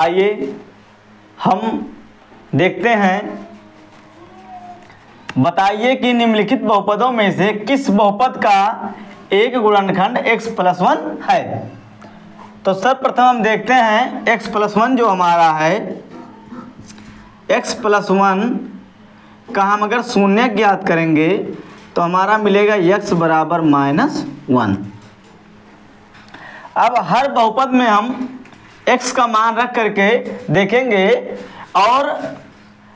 आइए हम देखते हैं। बताइए कि निम्नलिखित बहुपदों में से किस बहुपद का एक गुणनखंड x + 1 है। तो सर्वप्रथम हम देखते हैं x + 1 जो हमारा है, x + 1 का हम अगर शून्य ज्ञात करेंगे तो हमारा मिलेगा x = -1। अब हर बहुपद में हम x का मान रख करके देखेंगे और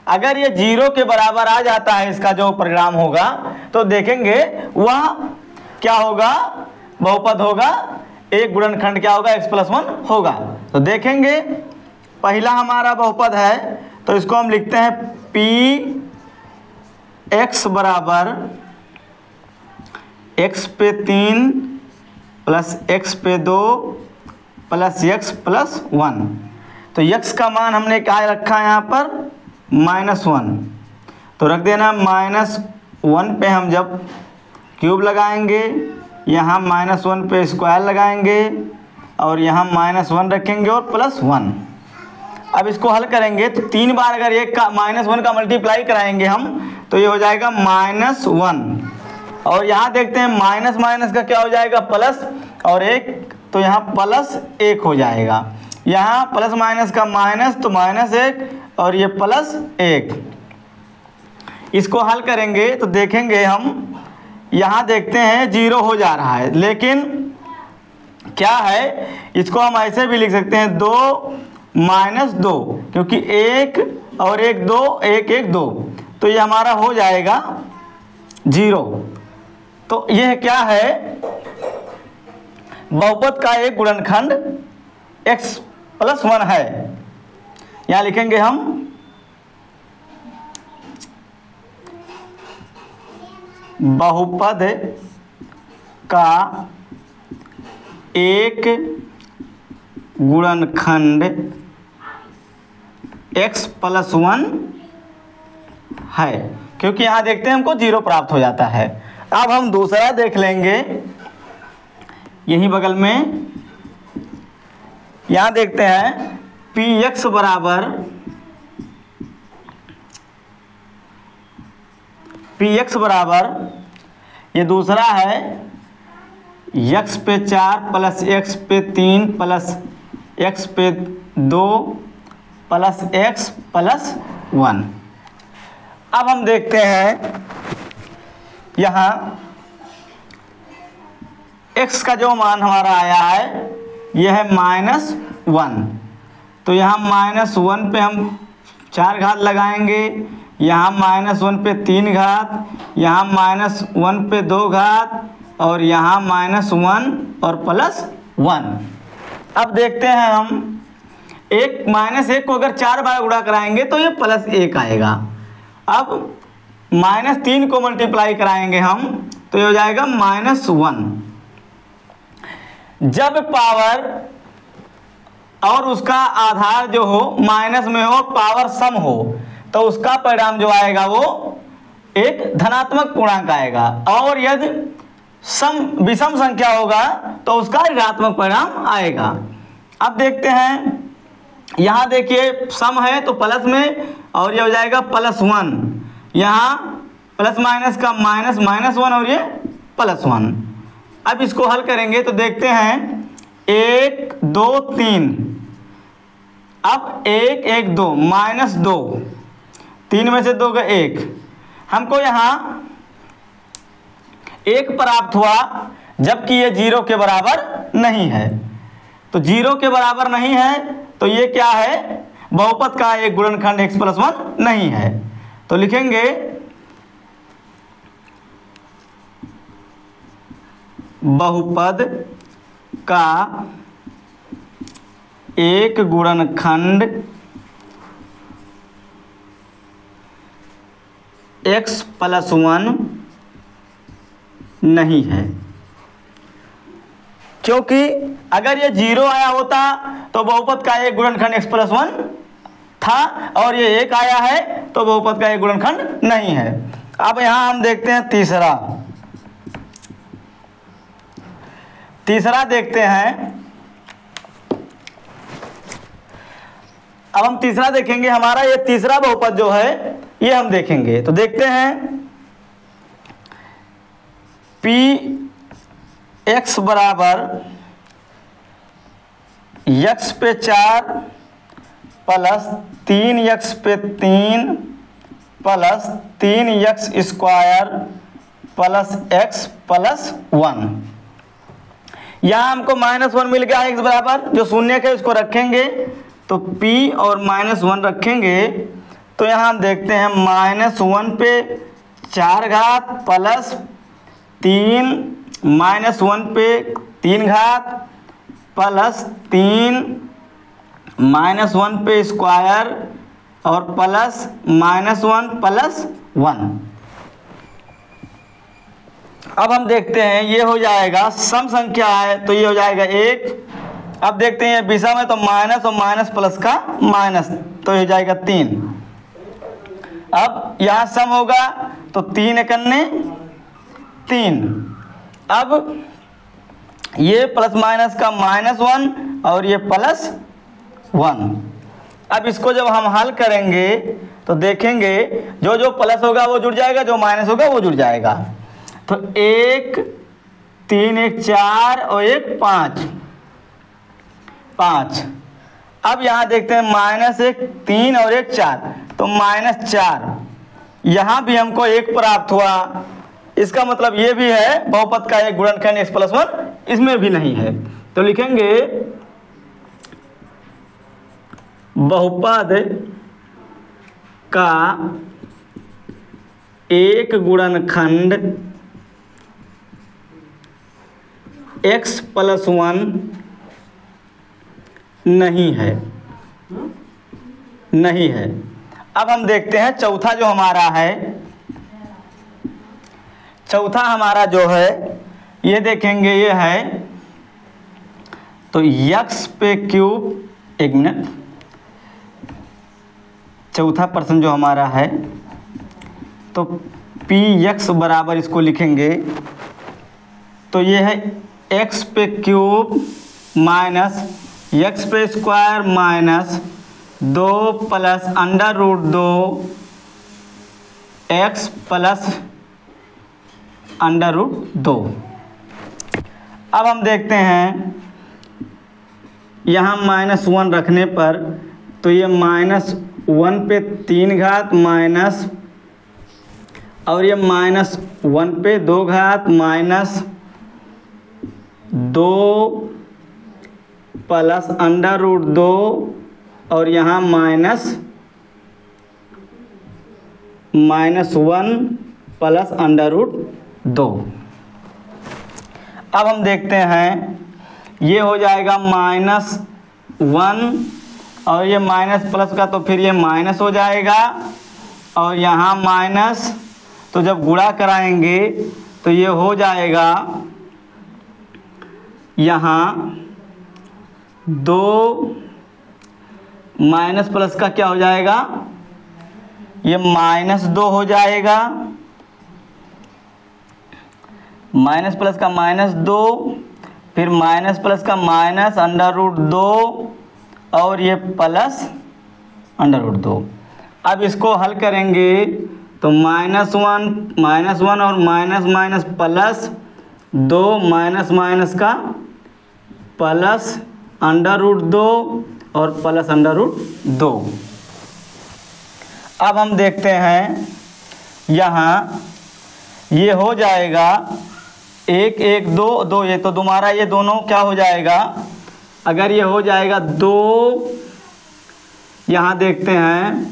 अगर ये 0 के बराबर आ जाता है, इसका जो परिणाम होगा तो देखेंगे वह क्या होगा, बहुपद होगा, एक गुणनखंड क्या होगा, x + 1 होगा। तो देखेंगे पहला हमारा बहुपद है तो इसको हम लिखते हैं p x = x पे 3 + x पे 2 + x + 1। तो x का मान हमने क्या रखा है यहाँ पर, -1। तो रख देना -1 पे हम जब क्यूब लगाएंगे, यहाँ -1 पे स्क्वायर लगाएंगे और यहाँ -1 रखेंगे और +1। अब इसको हल करेंगे तो 3 बार अगर एक का -1 का मल्टीप्लाई कराएंगे हम तो ये हो जाएगा -1। और यहाँ देखते हैं माइनस माइनस का क्या हो जाएगा, प्लस, और एक तो यहाँ +1 हो जाएगा। यहाँ प्लस माइनस का माइनस तो -1 और ये +1। इसको हल करेंगे तो देखेंगे हम, यहाँ देखते हैं 0 हो जा रहा है, लेकिन क्या है, इसको हम ऐसे भी लिख सकते हैं 2 - 2, क्योंकि 1 और 1 2, 1 1 2, तो ये हमारा हो जाएगा 0। तो यह क्या है, बहुपद का एक गुणनखंड x + 1 है। यहाँ लिखेंगे हम बहुपद का एक गुणनखंड x + 1 है, क्योंकि यहाँ देखते हैं हमको 0 प्राप्त हो जाता है। अब हम दूसरा देख लेंगे, यहीं बगल में यहाँ देखते हैं px बराबर ये दूसरा है x पे 4 + x पे 3 + x पे 2 + x + 1। अब हम देखते हैं यहाँ x का जो मान हमारा आया है यह है -1। तो यहाँ -1 पे हम 4 घात लगाएंगे, यहाँ -1 पे 3 घात, यहाँ -1 पे 2 घात और यहाँ -1 और +1। अब देखते हैं हम -1 को अगर 4 बार गुणा कराएंगे तो ये +1 आएगा। अब -3 को मल्टीप्लाई कराएंगे हम तो ये हो जाएगा -1। जब पावर और उसका आधार जो हो माइनस में हो, पावर सम हो, तो उसका परिणाम जो आएगा वो एक धनात्मक पूर्णांक आएगा, और यदि विषम संख्या होगा तो उसका ऋणात्मक परिणाम आएगा। अब देखते हैं, यहाँ देखिए सम है तो प्लस में, और ये हो जाएगा +1। यहाँ प्लस माइनस का -1 और ये +1। अब इसको हल करेंगे तो देखते हैं 1 2 3, अब 1 1 2 -2, 3 में से 2 का 1, हमको यहाँ 1 प्राप्त हुआ, जबकि ये 0 के बराबर नहीं है। तो 0 के बराबर नहीं है तो ये क्या है, बहुपद का एक गुणनखंड x + 1 नहीं है। तो लिखेंगे बहुपद का एक गुणनखंड x + 1 नहीं है, क्योंकि अगर ये 0 आया होता तो बहुपद का एक गुणनखंड x + 1 था, और ये 1 आया है तो बहुपद का एक गुणनखंड नहीं है। अब यहाँ हम देखते हैं तीसरा देखते हैं अब हम तीसरा देखेंगे, हमारा ये तीसरा बहुपद जो है ये हम देखेंगे। तो देखते हैं पी एक्स बराबर यक्स पे 4 प्लस 3x पे 3 plus 3x square plus x plus 1। यहाँ हमको -1 मिल गया x बराबर, जो शून्य के उसको रखेंगे तो p और -1 रखेंगे। तो यहाँ हम देखते हैं -1 पे 4 घात प्लस 3 -1 पे 3 घात प्लस 3 -1 पे स्क्वायर और प्लस -1 प्लस 1। अब हम देखते हैं ये हो जाएगा, सम संख्या है तो ये हो जाएगा 1। अब देखते हैं विषम है तो माइनस और माइनस प्लस का माइनस, तो ये हो जाएगा 3। अब यहाँ सम होगा तो 3 एकन्ने 3। अब ये प्लस माइनस का -1 और ये +1। अब इसको जब हम हल करेंगे तो देखेंगे जो जो प्लस होगा वो जुड़ जाएगा, जो माइनस होगा वो जुड़ जाएगा। तो 1 3 1 4 और 1 5। अब यहाँ देखते हैं -1 3 और 1 4, तो -4। यहाँ भी हमको 1 प्राप्त हुआ, इसका मतलब ये भी है बहुपद का एक गुणनखंड x+1, इसमें भी नहीं है। तो लिखेंगे बहुपद का एक गुणनखंड x+1 नहीं है। अब हम देखते हैं चौथा जो हमारा है, चौथा हमारा जो है ये देखेंगे, ये है तो x पे क्यूब, एक मिनट, चौथा प्रश्न जो हमारा है तो px बराबर इसको लिखेंगे तो ये है x पे क्यूब माइनस x पे square minus 2 plus √2 x plus √2। अब हम देखते हैं यहाँ -1 रखने पर तो ये -1 पे 3 घात माइनस, और ये -1 पे 2 घात माइनस 2 प्लस √2 और यहाँ -1 प्लस √2। अब हम देखते हैं ये हो जाएगा -1 और ये माइनस प्लस का तो फिर ये माइनस हो जाएगा, और यहाँ माइनस, तो जब गुणा कराएंगे तो ये हो जाएगा यहाँ 2 माइनस प्लस का क्या हो जाएगा, ये -2 हो जाएगा, माइनस प्लस का -2, फिर माइनस प्लस का -√2 और ये प्लस √2। अब इसको हल करेंगे तो -1 और माइनस प्लस 2 माइनस का प्लस √2 और प्लस √2। अब हम देखते हैं यहाँ ये हो जाएगा 1 1 2 2, ये तो तुम्हारा ये दोनों क्या हो जाएगा, अगर ये हो जाएगा 2, यहाँ देखते हैं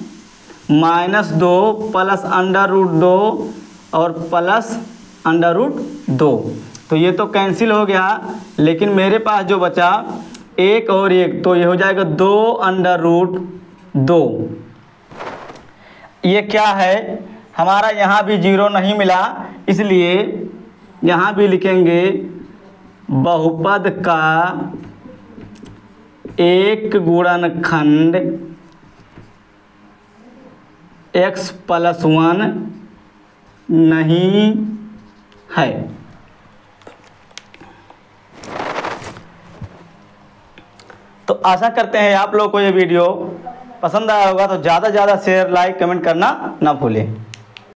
-2 प्लस √2 और प्लस √2, तो ये तो कैंसिल हो गया, लेकिन मेरे पास जो बचा 1 और 1, तो ये हो जाएगा 2√2। ये क्या है हमारा, यहाँ भी 0 नहीं मिला, इसलिए यहाँ भी लिखेंगे बहुपद का एक गुणनखंड x+1 नहीं है। तो आशा करते हैं आप लोगों को ये वीडियो पसंद आया होगा तो ज़्यादा से ज़्यादा शेयर लाइक कमेंट करना ना भूलें।